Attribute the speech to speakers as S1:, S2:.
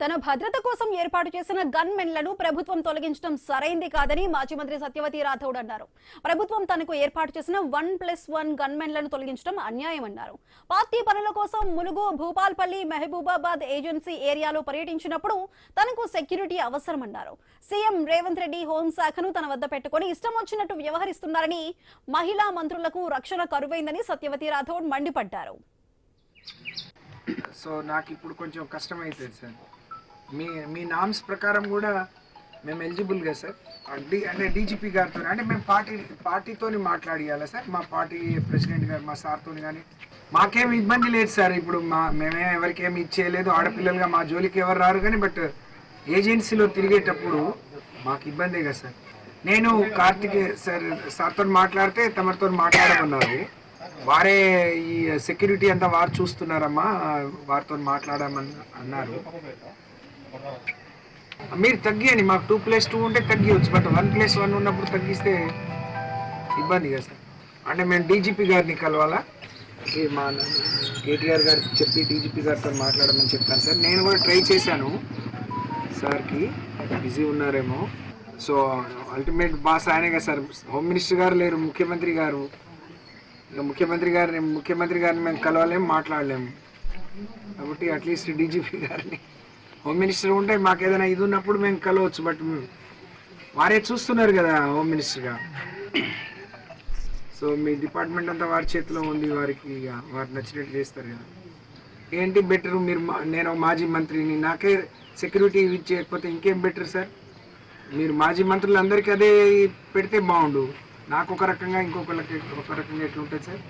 S1: తన భద్రత కోసం ఏర్పాటు చేసిన గన్ మెన్లను ప్రభుత్వం తొలగించడం సరైంది కాదని మాజీ మంత్రి సత్యవతి రాథోడ్ అన్నారు. ప్రభుత్వం తనకు ఏర్పాటు చేసిన 1+1 గన్ మెన్లను తొలగించడం అన్యాయమన్నారు. పార్టీ పనుల కోసం ములుగు, భూపాల్పల్లి, మహబూబాబాద్ ఏజెన్సీ ఏరియాలో పర్యటించినప్పుడు తనకు సెక్యూరిటీ అవసరమన్నారు. సీఎం రేవంత్ రెడ్డి హోంశాఖను తన వద్ద పెట్టుకుని ఇష్టం వచ్చినట్టు వ్యవహరిస్తున్నారని, మహిళా మంత్రులకు రక్షణ కరువైందని సత్యవతి రాథోడ్ మండిపడ్డారు.
S2: సో నాకు ఇప్పుడు కొంచెం కష్టమైతుంది సార్. మీ నామ్స్ ప్రకారం కూడా మేము ఎలిజిబుల్గా సార్. అంటే డీజీపీ గారితో అంటే మేము పార్టీతో మాట్లాడియాలా సార్. మా పార్టీ ప్రెసిడెంట్ గారు మా సార్తో కానీ మాకేం ఇబ్బంది లేదు సార్. ఇప్పుడు మేమే ఎవరికి ఏమి ఇచ్చేయలేదు. ఆడపిల్లలుగా మా జోలికి ఎవరు రారు కానీ బట్ ఏజెన్సీలో తిరిగేటప్పుడు మాకు ఇబ్బందే కదా సార్. నేను కార్తిక్ సార్తో మాట్లాడితే తమరితో మాట్లాడమన్నారు. వారే ఈ సెక్యూరిటీ అంతా వారు చూస్తున్నారమ్మా, వారితో మాట్లాడమని అన్నారు. మీరు తగ్గియండి, మాకు 2+2 ఉంటే తగ్గివచ్చు. బట్ 1+1 ఉన్నప్పుడు తగ్గిస్తే ఇబ్బంది కదా సార్. అంటే మేము డీజీపీ గారిని కలవాలా, మా కేటీఆర్ గారికి చెప్పి డీజీపీ గారితో మాట్లాడమని చెప్పాను సార్. నేను కూడా ట్రై చేశాను సార్కి, బిజీ ఉన్నారేమో. సో అల్టిమేట్ బాస్ ఆయనే కదా సార్. హోమ్ మినిస్టర్ గారు లేరు, ముఖ్యమంత్రి గారు. ఇక ముఖ్యమంత్రి గారిని మేము కలవలేము, మాట్లాడలేము. కాబట్టి అట్లీస్ట్ డీజీపీ గారిని, హోమ్ మినిస్టర్ ఉంటే మాకు ఏదైనా ఇది ఉన్నప్పుడు మేము కలవచ్చు. బట్ వారే చూస్తున్నారు కదా హోమ్ మినిస్టర్గా. సో మీ డిపార్ట్మెంట్ అంతా వారి చేతిలో ఉంది. వారికి వారు నచ్చినట్టు చేస్తారు కదా. ఏంటి బెటర్, మీరు నేను మాజీ మంత్రిని, నాకే సెక్యూరిటీ ఇచ్చేయకపోతే ఇంకేం బెటర్ సార్. మీరు మాజీ మంత్రులందరికీ అదే పెడితే బాగుండు. నాకు ఒక రకంగా, ఇంకొకరికి ఒక రకంగా ఎట్లుంటుంది సార్.